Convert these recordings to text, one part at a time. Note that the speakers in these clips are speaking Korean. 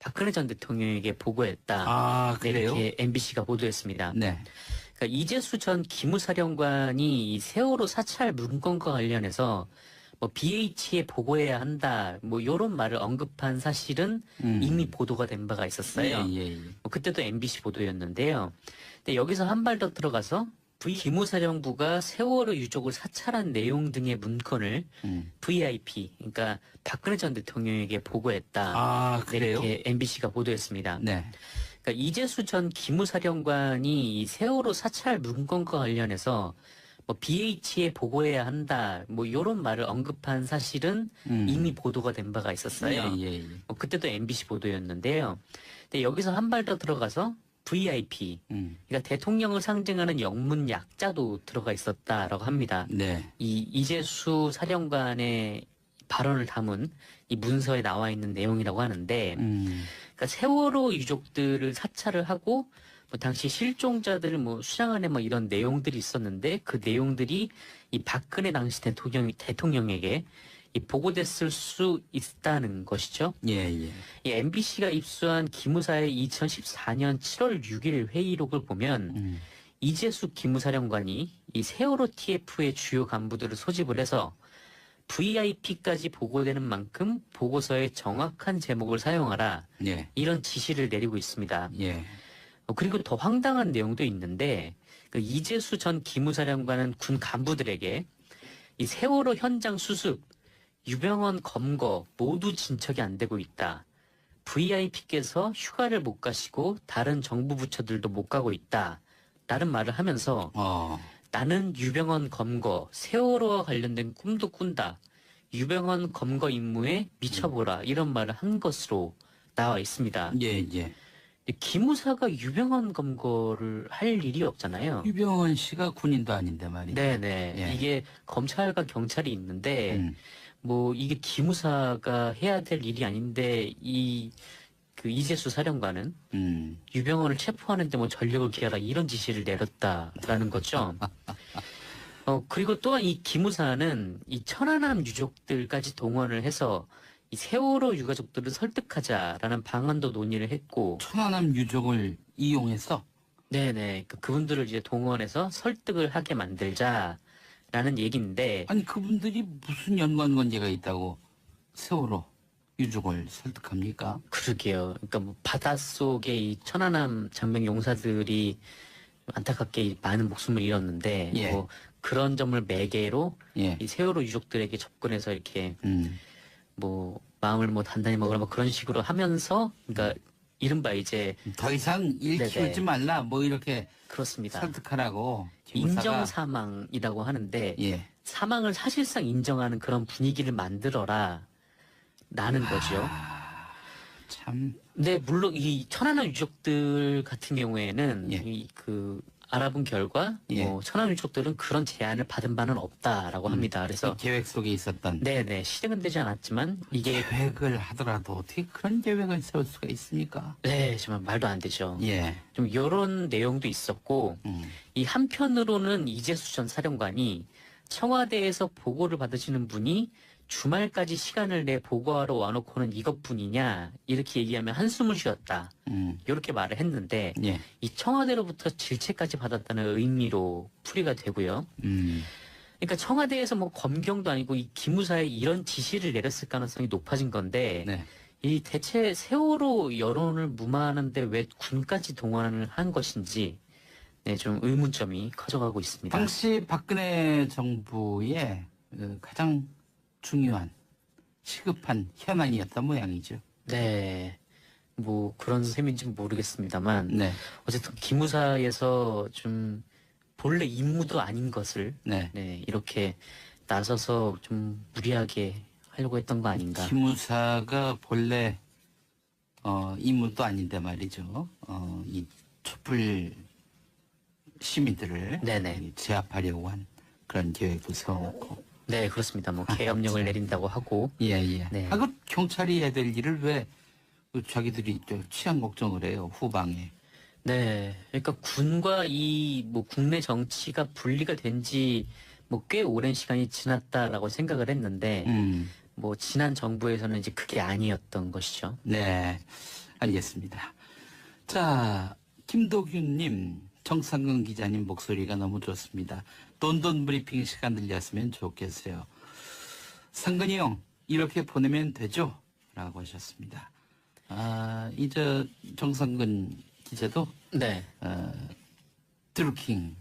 박근혜 전 대통령에게 보고했다. 아, 그래요? 이렇게 MBC가 보도했습니다. 네. 그러니까 이재수 전 기무사령관이 이 세월호 사찰 문건과 관련해서 뭐 BH에 보고해야 한다, 뭐 이런 말을 언급한 사실은 이미 보도가 된 바가 있었어요. 예. 뭐 그때도 MBC 보도였는데요. 근데 여기서 한 발 더 들어가서 기무사령부가 세월호 유족을 사찰한 내용 등의 문건을 VIP, 그러니까 박근혜 전 대통령에게 보고했다. 아, 그래요? 이렇게 MBC가 보도했습니다. 네. 그러니까 이재수 전 기무사령관이 이 세월호 사찰 문건과 관련해서 뭐 BH에 보고해야 한다, 뭐 이런 말을 언급한 사실은 이미 보도가 된 바가 있었어요. 예. 뭐 그때도 MBC 보도였는데요. 근데 여기서 한 발 더 들어가서 VIP, 그러니까 대통령을 상징하는 영문 약자도 들어가 있었다라고 합니다. 네. 이 이재수 사령관의 발언을 담은 이 문서에 나와 있는 내용이라고 하는데, 그러니까 세월호 유족들을 사찰을 하고 뭐 당시 실종자들을 뭐 수장하는 뭐 이런 내용들이 있었는데 그 내용들이 이 박근혜 당시 대통령에게 이 보고됐을 수 있다는 것이죠. 예. 이 MBC가 입수한 기무사의 2014년 7월 6일 회의록을 보면 이재수 기무사령관이 이 세월호 TF의 주요 간부들을 소집을 해서 VIP까지 보고되는 만큼 보고서에 정확한 제목을 사용하라, 예. 이런 지시를 내리고 있습니다. 예. 그리고 더 황당한 내용도 있는데 그 이재수 전 기무사령관은 군 간부들에게 이 세월호 현장 수습, 유병헌 검거 모두 진척이 안 되고 있다. VIP께서 휴가를 못 가시고 다른 정부 부처들도 못 가고 있다. 라는 말을 하면서 나는 유병헌 검거, 세월호와 관련된 꿈도 꾼다. 유병헌 검거 임무에 미쳐보라. 이런 말을 한 것으로 나와 있습니다. 예. 기무사가 유병헌 검거를 할 일이 없잖아요. 유병헌 씨가 군인도 아닌데 말이죠. 네네. 예. 이게 검찰과 경찰이 있는데 뭐 이게 기무사가 해야 될 일이 아닌데 그 이재수 사령관은 유병헌을 체포하는데 뭐 전력을 기하라 이런 지시를 내렸다라는 거죠. 그리고 또한 이 기무사는 이 천안함 유족들까지 동원을 해서 이 세월호 유가족들을 설득하자라는 방안도 논의를 했고. 천안함 유족을 이용해서? 네네. 그분들을 이제 동원해서 설득을 하게 만들자라는 얘기인데. 아니, 그분들이 무슨 연관관계가 있다고 세월호 유족을 설득합니까? 그러게요. 그러니까 뭐 바닷속에 이 천안함 장병 용사들이 안타깝게 많은 목숨을 잃었는데 예. 뭐 그런 점을 매개로 예. 이 세월호 유족들에게 접근해서 이렇게 뭐 마음을 뭐 단단히 먹으라 뭐 그런 식으로 하면서, 그러니까 이른바 이제 더 이상 일 네네. 키우지 말라 뭐 이렇게 그렇습니다. 설득하라고 인정 사망이라고 하는데 예. 사망을 사실상 인정하는 그런 분위기를 만들어라 라는 거죠. 참. 네, 물론 이 천안함 유족들 같은 경우에는 예. 이 그 알아본 결과 예. 뭐 천안함 유족들은 그런 제안을 받은 바는 없다라고 합니다. 그래서 계획 속에 있었던. 네네 실행은 되지 않았지만 이게 계획을 하더라도 어떻게 그런 계획을 세울 수가 있습니까? 네 정말 말도 안 되죠. 예. 좀 이런 내용도 있었고 이 한편으로는 이재수 전 사령관이 청와대에서 보고를 받으시는 분이 주말까지 시간을 내 보고하러 와놓고는 이것뿐이냐 이렇게 얘기하면 한숨을 쉬었다. 이렇게 말을 했는데 예. 이 청와대로부터 질책까지 받았다는 의미로 풀이가 되고요. 그러니까 청와대에서 뭐 검경도 아니고 이 기무사에 이런 지시를 내렸을 가능성이 높아진 건데 네. 이 대체 세월호 여론을 무마하는데 왜 군까지 동원을 한 것인지 네, 좀 의문점이 커져가고 있습니다. 당시 박근혜 정부의 가장 중요한 시급한 현안이었던 모양이죠. 네. 뭐 그런 셈인지는 모르겠습니다만 네. 어쨌든 기무사에서 좀 본래 임무도 아닌 것을 네. 네, 이렇게 나서서 좀 무리하게 하려고 했던 거 아닌가. 기무사가 본래 임무도 아닌데 말이죠. 이 촛불 시민들을 네네. 제압하려고 한 그런 계획도 세워놓고. 네, 그렇습니다. 뭐 계엄령을 내린다고 하고. 예. 네. 그 경찰이 해야 될 일을 왜 자기들이 치안 걱정을 해요, 후방에. 네. 그러니까 군과 이 뭐 국내 정치가 분리가 된 지 뭐 꽤 오랜 시간이 지났다라고 생각을 했는데 뭐 지난 정부에서는 이제 그게 아니었던 것이죠. 네. 알겠습니다. 자, 김도균님, 정상근 기자님 목소리가 너무 좋습니다. 돈돈 브리핑 시간 들렸으면 좋겠어요. 상근이 형, 이렇게 보내면 되죠? 라고 하셨습니다. 이제 정상근 기자도 네. 드루킹을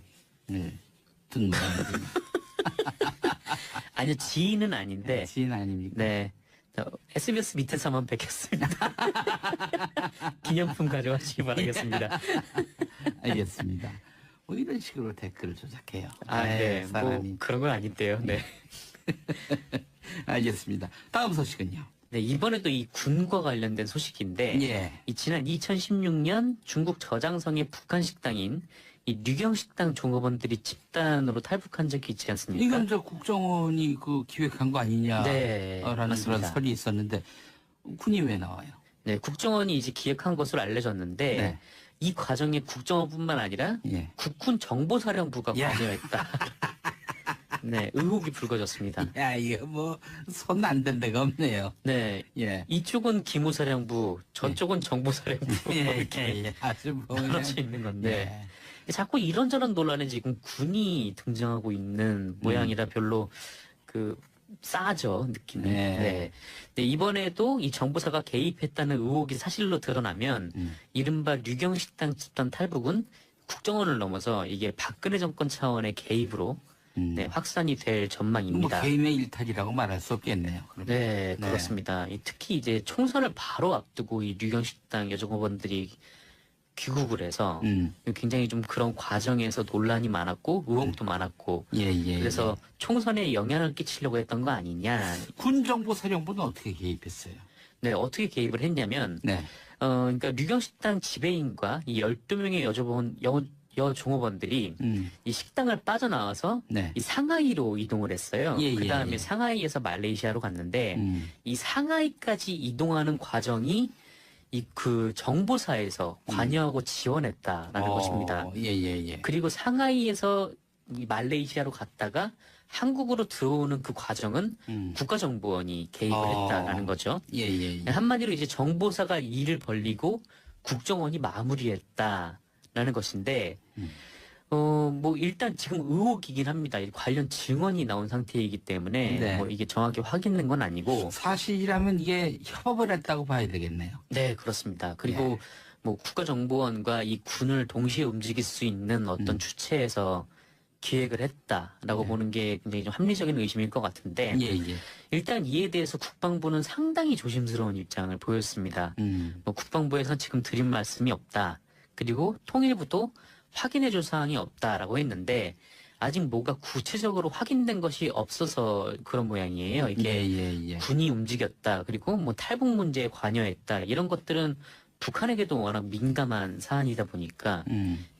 둔 모양입니다. 아니요, 지인은 아닌데. 지인 아닙니까? 네. SBS 밑에서만 뵙겠습니다. 기념품 가져가시기 바라겠습니다. 알겠습니다. 뭐 이런 식으로 댓글을 조작해요. 네. 사람이. 뭐 그런 건 아닌데요. 네. 알겠습니다. 다음 소식은요. 네, 이번에도 이 군과 관련된 소식인데, 예. 이 지난 2016년 중국 저장성의 북한 식당인 이 류경식당 종업원들이 집단으로 탈북한 적이 있지 않습니까? 이건 저 국정원이 그 기획한 거 아니냐라는 네, 그런 맞습니다. 설이 있었는데 군이 왜 나와요? 네, 국정원이 이제 기획한 것으로 알려졌는데, 네. 이 과정에 국정원뿐만 아니라 예. 국군 정보사령부가 야. 관여했다. 네, 의혹이 불거졌습니다. 야, 이거 뭐 손 안 댄 데가 없네요. 네, 예. 이쪽은 기무사령부, 저쪽은 정보사령부 예, 이렇게 예. 아주 뭐 그냥- 나눠져 있는 건데 예. 자꾸 이런저런 논란에 지금 군이 등장하고 있는 모양이라 별로 그 싸죠 느낌이. 네. 네. 근데 이번에도 이 정보사가 개입했다는 의혹이 사실로 드러나면 이른바 류경식당 집단 탈북은 국정원을 넘어서 이게 박근혜 정권 차원의 개입으로 네, 확산이 될 뭐 전망입니다. 개인의 일탈이라고 말할 수 없겠네요. 그러면. 네, 네. 그렇습니다. 특히 이제 총선을 바로 앞두고 이 류경식당 여종업원들이 귀국을 해서 굉장히 좀 그런 과정에서 논란이 많았고 의혹도 많았고 예, 예. 그래서 예. 총선에 영향을 끼치려고 했던 거 아니냐. 군 정보사령부는 어떻게 개입했어요? 네, 어떻게 개입을 했냐면 네. 그러니까 류경식당 지배인과 이 12명의 여종업원들이 이 식당을 빠져나와서 네. 이 상하이로 이동을 했어요. 예, 그 다음에 예. 상하이에서 말레이시아로 갔는데 이 상하이까지 이동하는 과정이 이 그 정보사에서 관여하고 지원했다라는 것입니다. 예, 예, 예. 그리고 상하이에서 이 말레이시아로 갔다가 한국으로 들어오는 그 과정은 국가정보원이 개입을 어. 했다라는 거죠. 예, 예, 예. 한마디로 이제 정보사가 일을 벌리고 국정원이 마무리했다라는 것인데, 뭐 일단 지금 의혹이긴 합니다. 관련 증언이 나온 상태이기 때문에 네. 뭐 이게 정확히 확인된 건 아니고, 사실이라면 이게 협업을 했다고 봐야 되겠네요. 네 그렇습니다. 그리고 예. 뭐 국가정보원과 이 군을 동시에 움직일 수 있는 어떤 주체에서 기획을 했다라고 보는 게 굉장히 좀 합리적인 의심일 것 같은데, 예, 예. 일단 이에 대해서 국방부는 상당히 조심스러운 입장을 보였습니다. 뭐 국방부에서는 지금 드린 말씀이 없다. 그리고 통일부도 확인해줄 사항이 없다라고 했는데 아직 뭐가 구체적으로 확인된 것이 없어서 그런 모양이에요. 이게 예, 예, 예. 군이 움직였다. 그리고 뭐 탈북 문제에 관여했다. 이런 것들은 북한에게도 워낙 민감한 사안이다 보니까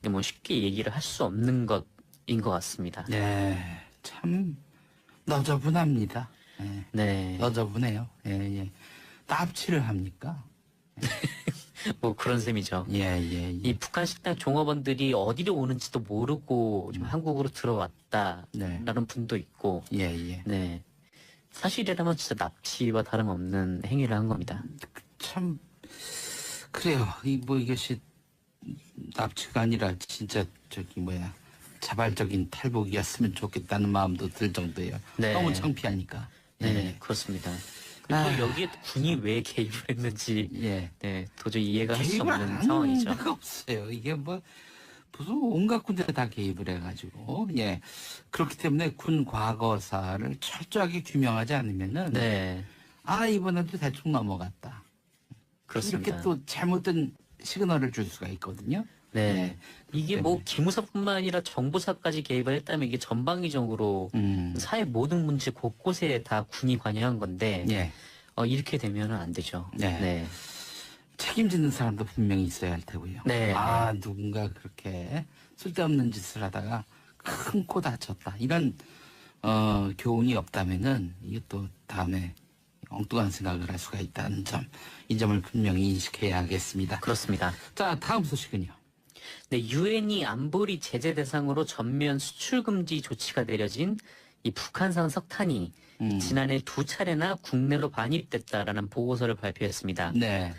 이게 뭐 쉽게 얘기를 할 수 없는 것인 것 같습니다. 예, 참 너저분합니다. 예. 네. 너저분해요. 예, 예. 납치를 합니까? 뭐 그런 셈이죠. 예, 예, 이 예. 북한 식당 종업원들이 어디로 오는지도 모르고 좀 한국으로 들어왔다라는 네. 분도 있고, 예, 예. 네. 사실이라면 진짜 납치와 다름없는 행위를 한 겁니다. 참 그래요. 뭐 이것이 납치가 아니라 진짜 저기 뭐야 자발적인 탈북이었으면 좋겠다는 마음도 들 정도예요. 네. 너무 창피하니까. 네, 그렇습니다. 그리고 여기에 군이 왜 개입을 했는지, 예. 네, 도저히 이해가 할 수 개입을 없는 안 상황이죠. 하는 데가 없어요. 이게 뭐 무슨 온갖 군데 다 개입을 해가지고 예 그렇기 때문에 군 과거사를 철저하게 규명하지 않으면은 네, 이번에도 대충 넘어갔다. 그렇습니다. 이렇게 또 잘못된 시그널을 줄 수가 있거든요. 네. 네. 이게 뭐 기무사뿐만 아니라 정보사까지 개입을 했다면 이게 전방위적으로 사회 모든 문제 곳곳에 다 군이 관여한 건데 예. 이렇게 되면은 안 되죠. 네. 네. 책임지는 사람도 분명히 있어야 할 테고요. 네. 누군가 그렇게 쓸데없는 짓을 하다가 큰 코 다쳤다. 이런 교훈이 없다면은 이게 또 다음에 엉뚱한 생각을 할 수가 있다는 점, 이 점을 분명히 인식해야 하겠습니다. 그렇습니다. 자, 다음 소식은요. 네, 유엔이 안보리 제재 대상으로 전면 수출 금지 조치가 내려진 이 북한산 석탄이 지난해 2차례나 국내로 반입됐다라는 보고서를 발표했습니다. 네.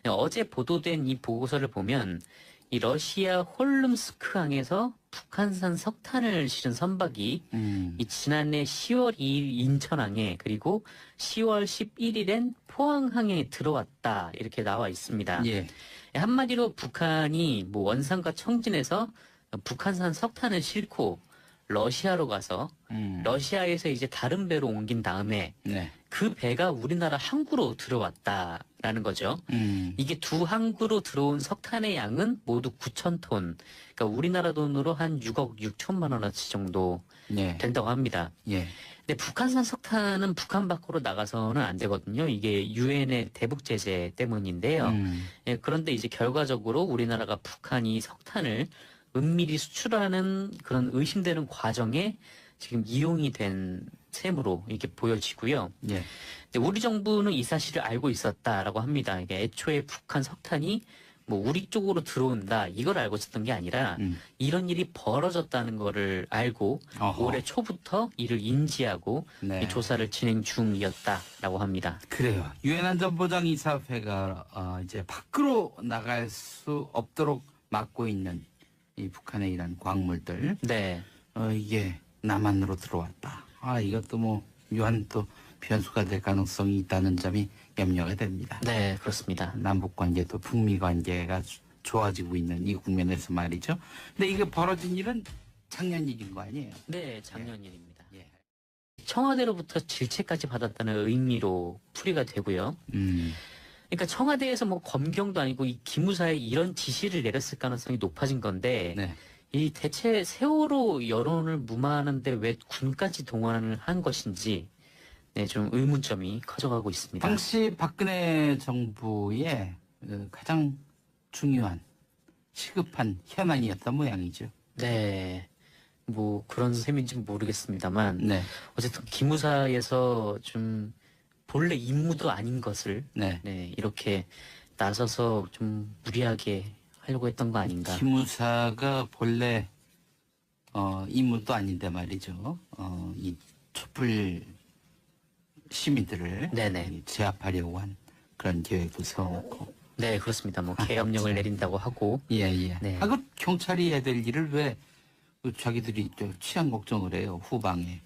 어제 보도된 이 보고서를 보면 이 러시아 홀름스크항에서 북한산 석탄을 실은 선박이 이 지난해 10월 2일 인천항에 그리고 10월 11일엔 포항항에 들어왔다 이렇게 나와 있습니다. 예. 한마디로 북한이 뭐 원산과 청진에서 북한산 석탄을 싣고 러시아로 가서 러시아에서 이제 다른 배로 옮긴 다음에 네. 그 배가 우리나라 항구로 들어왔다라는 거죠. 이게 두 항구로 들어온 석탄의 양은 모두 9천 톤. 그러니까 우리나라 돈으로 한 6억 6천만 원어치 정도 예. 된다고 합니다. 예. 근데 북한산 석탄은 북한 밖으로 나가서는 안 되거든요. 이게 유엔의 대북 제재 때문인데요. 예, 그런데 이제 결과적으로 우리나라가 북한이 석탄을 은밀히 수출하는 그런 의심되는 과정에 지금 이용이 된 셈으로 이렇게 보여지고요. 예. 근데 우리 정부는 이 사실을 알고 있었다라고 합니다. 이게 애초에 북한 석탄이 뭐 우리 쪽으로 들어온다 이걸 알고 있었던 게 아니라 이런 일이 벌어졌다는 거를 알고 어허. 올해 초부터 이를 인지하고 네. 이 조사를 진행 중이었다라고 합니다. 그래요. 유엔 안전보장 이사회가 이제 밖으로 나갈 수 없도록 막고 있는 이 북한의 이런 광물들 네. 이게 남한으로 들어왔다. 이것도 뭐 유한 또 변수가 될 가능성이 있다는 점이 염려가 됩니다. 네, 그렇습니다. 남북 관계도 북미 관계가 좋아지고 있는 이 국면에서 말이죠. 근데 이게 벌어진 일은 작년 일인 거 아니에요? 네, 작년 일입니다. 예. 청와대로부터 질책까지 받았다는 의미로 풀이가 되고요. 그러니까 청와대에서 뭐 검경도 아니고 이 기무사에 이런 지시를 내렸을 가능성이 높아진 건데 네. 이 대체 세월호 여론을 무마하는데 왜 군까지 동원을 한 것인지 네, 좀 의문점이 커져가고 있습니다. 당시 박근혜 정부의 가장 중요한 시급한 현안이었던 모양이죠. 네, 뭐 그런 셈인지 모르겠습니다만 네. 어쨌든 기무사에서 좀 본래 임무도 아닌 것을 네. 네, 이렇게 나서서 좀 무리하게 하려고 했던 거 아닌가. 기무사가 본래 임무도 아닌데 말이죠. 이 촛불 시민들을 네네. 제압하려고 한 그런 계획도 세워놓고. 네, 그렇습니다. 뭐 계엄령을 내린다고 하고. 예. 네. 그 경찰이 해야 될 일을 왜 자기들이 또 치안 걱정을 해요, 후방에.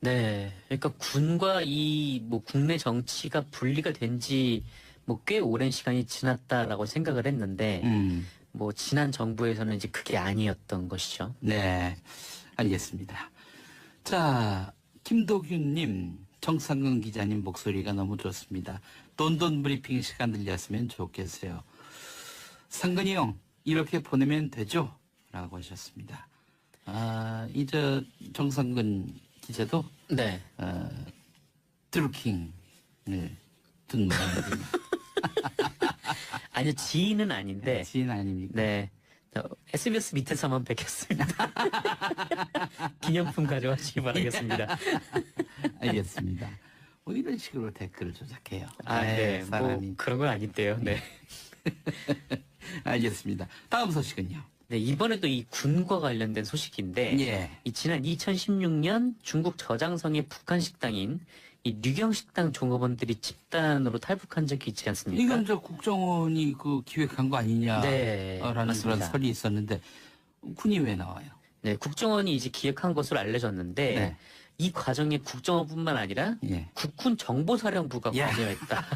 네, 그러니까 군과 이 뭐 국내 정치가 분리가 된 지 뭐 꽤 오랜 시간이 지났다라고 생각을 했는데 뭐 지난 정부에서는 이제 그게 아니었던 것이죠. 네, 알겠습니다. 자, 김도균님, 정상근 기자님 목소리가 너무 좋습니다. 돈돈 브리핑 시간 들렸으면 좋겠어요. 상근이 형, 이렇게 보내면 되죠? 라고 하셨습니다. 이제 정상근 기자도 네. 드루킹을 듣는 모양입니다. 아니요, 지인은 아닌데. 지인 아닙니까? 네. SBS 밑에서만 뵙겠습니다. 기념품 가져가시기 바라겠습니다. 알겠습니다. 뭐 이런 식으로 댓글을 조작해요. 네. 사람이. 뭐 그런 건 아닌데요. 네. 알겠습니다. 다음 소식은요. 네, 이번에도 이 군과 관련된 소식인데 예. 이 지난 2016년 중국 저장성의 북한 식당인 이 류경식당 종업원들이 집단으로 탈북한 적이 있지 않습니까? 이건 저 국정원이 기획한 거 아니냐라는 네, 그런 맞습니다. 설이 있었는데 군이 왜 나와요? 네, 국정원이 이제 기획한 것으로 알려졌는데 네. 이 과정에 국정원뿐만 아니라 예. 국군 정보사령부가 야. 관여했다.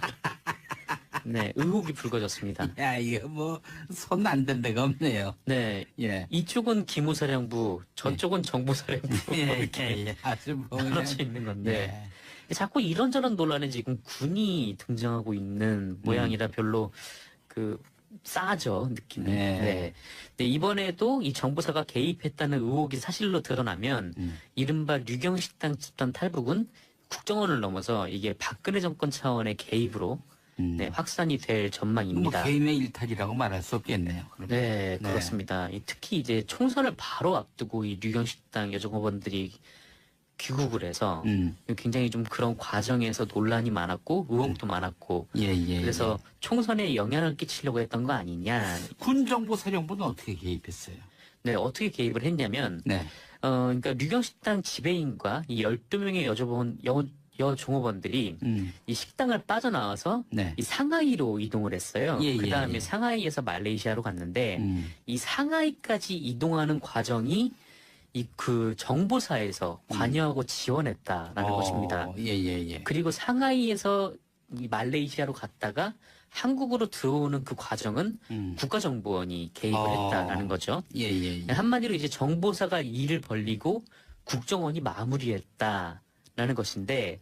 네, 의혹이 불거졌습니다. 야, 이거 뭐 손 안 댄 데가 없네요. 네, 예. 이쪽은 기무사령부, 저쪽은 정보사령부 이렇게 아주 뭐 나눠져 있는 건데 예. 자꾸 이런저런 논란에 지금 군이 등장하고 있는 모양이라 별로 싸죠, 느낌이. 네. 네. 근데 이번에도 이 정보사가 개입했다는 의혹이 사실로 드러나면 이른바 류경식당 집단 탈북은 국정원을 넘어서 이게 박근혜 정권 차원의 개입으로 네, 확산이 될 뭐 전망입니다. 개인의 일탈이라고 말할 수 없겠네요. 그럼. 네, 네. 그렇습니다. 특히 이제 총선을 바로 앞두고 이 류경식당 여종업원들이 귀국을 해서 굉장히 좀 그런 과정에서 논란이 많았고 의혹도 많았고 예. 그래서 총선에 영향을 끼치려고 했던 거 아니냐. 군정보사령부는 어떻게 개입했어요? 네, 어떻게 개입을 했냐면 네. 그러니까 류경식당 지배인과 이 12명의 여 종업원들이 이 식당을 빠져나와서 네. 이 상하이로 이동을 했어요. 예, 그 다음에 예. 상하이에서 말레이시아로 갔는데 이 상하이까지 이동하는 과정이 이 그 정보사에서 관여하고 지원했다라는 것입니다. 예, 예, 예. 그리고 상하이에서 이 말레이시아로 갔다가 한국으로 들어오는 그 과정은 국가정보원이 개입을 했다라는 거죠. 예, 예, 예. 한마디로 이제 정보사가 일을 벌리고 국정원이 마무리했다라는 것인데,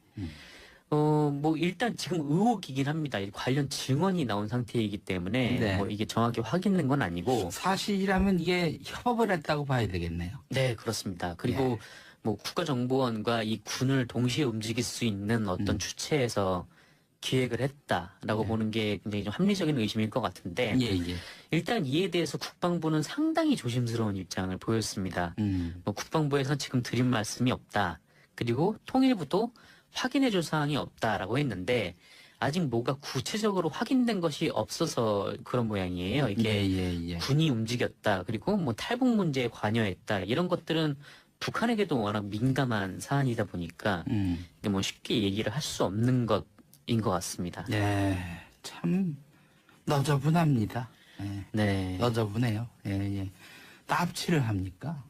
뭐 일단 지금 의혹이긴 합니다. 관련 증언이 나온 상태이기 때문에 네. 뭐 이게 정확히 확인된 건 아니고, 사실이라면 이게 협업을 했다고 봐야 되겠네요. 네 그렇습니다. 그리고 뭐 국가정보원과 이 군을 동시에 움직일 수 있는 어떤 주체에서 기획을 했다라고 보는 게 굉장히 좀 합리적인 의심일 것 같은데, 예, 예. 일단 이에 대해서 국방부는 상당히 조심스러운 입장을 보였습니다. 뭐 국방부에서는 지금 드린 말씀이 없다. 그리고 통일부도 확인해줄 사항이 없다라고 했는데 아직 뭐가 구체적으로 확인된 것이 없어서 그런 모양이에요. 이게 예, 예, 예. 군이 움직였다. 그리고 뭐 탈북 문제에 관여했다. 이런 것들은 북한에게도 워낙 민감한 사안이다 보니까 이게 뭐 쉽게 얘기를 할 수 없는 것인 것 같습니다. 예, 참 너저분합니다. 예. 네. 너저분해요. 예, 예. 납치를 합니까?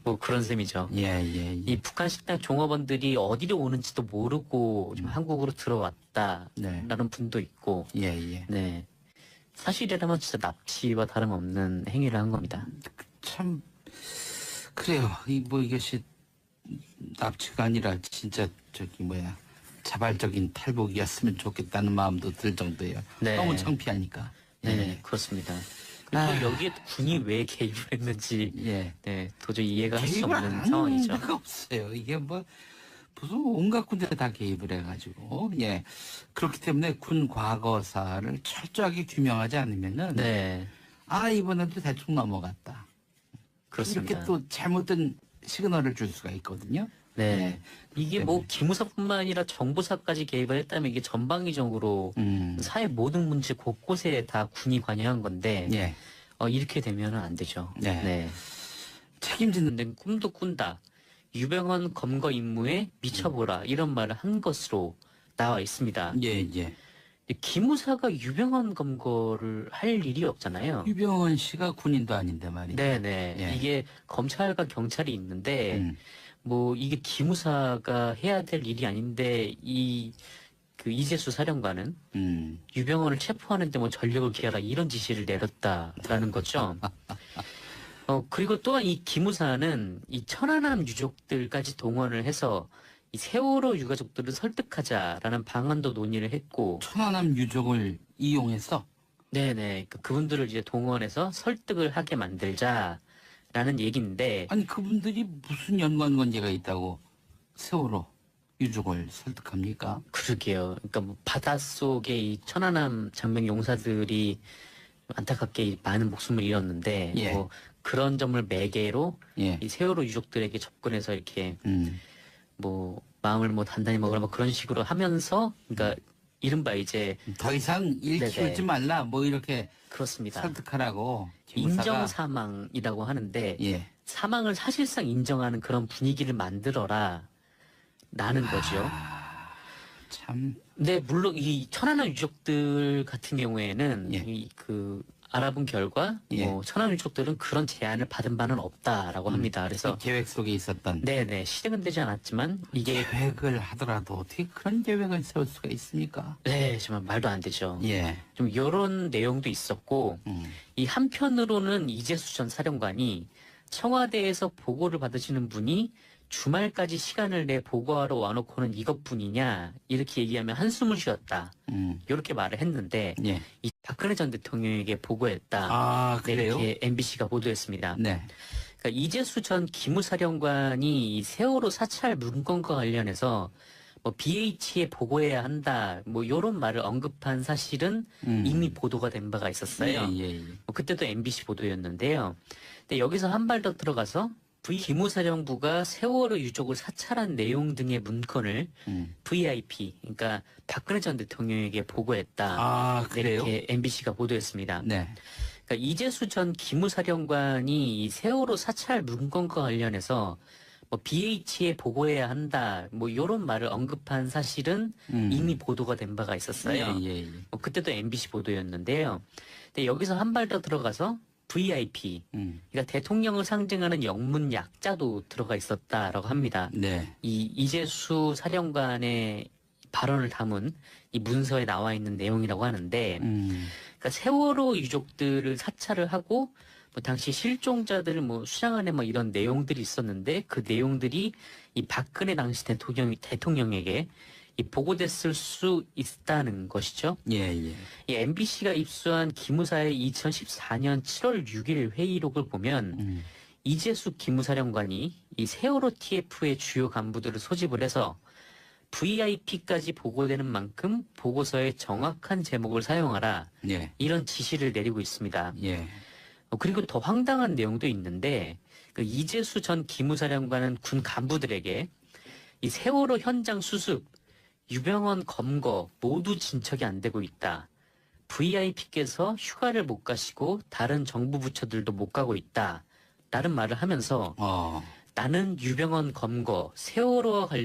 뭐 그런 셈이죠. 예, 예, 예. 이 북한 식당 종업원들이 어디로 오는지도 모르고 좀 한국으로 들어왔다라는 네. 분도 있고, 예, 예. 네. 사실이라면 진짜 납치와 다름없는 행위를 한 겁니다. 참 그래요. 이 뭐 이것이 납치가 아니라 진짜 저기 뭐야 자발적인 탈북이었으면 좋겠다는 마음도 들 정도예요. 네. 너무 창피하니까. 네, 그렇습니다. 그리고 아. 여기에 군이 왜 개입을 했는지, 예. 네, 도저히 이해가 할 수 개입을 없는 안 상황이죠. 하는 데가 없어요. 이게 뭐 무슨 온갖 군데 다 개입을 해가지고 예 그렇기 때문에 군 과거사를 철저하게 규명하지 않으면은 네, 아 이번에도 대충 넘어갔다. 그렇습니다. 이렇게 또 잘못된 시그널을 줄 수가 있거든요. 네. 이게 뭐 기무사뿐만 아니라 정보사까지 개입을 했다면 이게 전방위적으로 사회 모든 문제 곳곳에 다 군이 관여한 건데 예. 이렇게 되면은 안 되죠. 네. 네. 책임지는 근데 꿈도 꾼다. 유병헌 검거 임무에 미쳐보라 이런 말을 한 것으로 나와 있습니다. 예, 예. 기무사가 유병헌 검거를 할 일이 없잖아요. 유병헌 씨가 군인도 아닌데 말이죠. 네네. 예. 이게 검찰과 경찰이 있는데 음. 뭐 이게 기무사가 해야 될 일이 아닌데 그 이재수 사령관은 유병헌을 체포하는데 뭐 전력을 기하라 이런 지시를 내렸다라는 거죠. 그리고 또한 이 기무사는 이 천안함 유족들까지 동원을 해서 이 세월호 유가족들을 설득하자라는 방안도 논의를 했고, 천안함 유족을 이용해서 네네, 그분들을 이제 동원해서 설득을 하게 만들자라는 얘기인데, 아니 그분들이 무슨 연관 관계가 있다고 세월호 유족을 설득합니까? 그러게요. 그러니까 뭐 바닷속에 이 천안함 장병 용사들이 안타깝게 많은 목숨을 잃었는데, 예. 뭐 그런 점을 매개로 예. 이 세월호 유족들에게 접근해서 이렇게 음. 뭐 마음을 뭐 단단히 먹으라 뭐 그런 식으로 하면서, 그러니까 이른바 이제 더 이상 일 네네. 키우지 말라 뭐 이렇게 그렇습니다. 설득하라고 인정 사망이라고 하는데 예. 사망을 사실상 인정하는 그런 분위기를 만들어라 라는 거죠. 참 근데 물론 이 천안함 유족들 같은 경우에는 예. 이 그 알아본 결과 예. 뭐 천안함 유족들은 그런 제안을 받은 바는 없다라고 합니다. 그래서 계획 속에 있었던 네네 실행은 되지 않았지만 이게 계획을 하더라도 어떻게 그런 계획을 세울 수가 있습니까? 네 정말 말도 안 되죠. 예. 좀 이런 내용도 있었고 이 한편으로는 이재수 전 사령관이 청와대에서 보고를 받으시는 분이 주말까지 시간을 내 보고하러 와놓고는 이것뿐이냐 이렇게 얘기하면 한숨을 쉬었다 이렇게 말을 했는데 예. 이 박근혜 전 대통령에게 보고했다 아 그래요? 이렇게 MBC가 보도했습니다. 네. 그러니까 이재수 전 기무사령관이 이 세월호 사찰 문건과 관련해서 뭐 BH에 보고해야 한다 뭐 이런 말을 언급한 사실은 이미 보도가 된 바가 있었어요. 예, 예, 예. 뭐 그때도 MBC 보도였는데요. 근데 여기서 한 발 더 들어가서 기무사령부가 세월호 유족을 사찰한 내용 등의 문건을 VIP, 그러니까 박근혜 전 대통령에게 보고했다. 아 그래요? 이렇게 MBC가 보도했습니다. 네. 그러니까 이재수 전 기무사령관이 이 세월호 사찰 문건과 관련해서 뭐 BH에 보고해야 한다. 뭐 이런 말을 언급한 사실은 이미 보도가 된 바가 있었어요. 예, 예, 예. 그때도 MBC 보도였는데요. 근데 여기서 한 발 더 들어가서 VIP, 그러니까 대통령을 상징하는 영문 약자도 들어가 있었다라고 합니다. 네. 이 이재수 사령관의 발언을 담은 이 문서에 나와 있는 내용이라고 하는데, 그러니까 세월호 유족들을 사찰을 하고 뭐 당시 실종자들을 뭐 수장하는 뭐 이런 내용들이 있었는데 그 내용들이 이 박근혜 당시 대통령에게 이 보고됐을 수 있다는 것이죠. 예, 예. 이 MBC가 입수한 기무사의 2014년 7월 6일 회의록을 보면 이재수 기무사령관이 이 세월호 TF의 주요 간부들을 소집을 해서 VIP까지 보고되는 만큼 보고서에 정확한 제목을 사용하라. 예. 이런 지시를 내리고 있습니다. 예. 그리고 더 황당한 내용도 있는데 그 이재수 전 기무사령관은 군 간부들에게 이 세월호 현장 수습, 유병헌 검거 모두 진척이 안 되고 있다. VIP께서 휴가를 못 가시고 다른 정부 부처들도 못 가고 있다. 라는 말을 하면서 나는 유병헌 검거, 세월호와 관련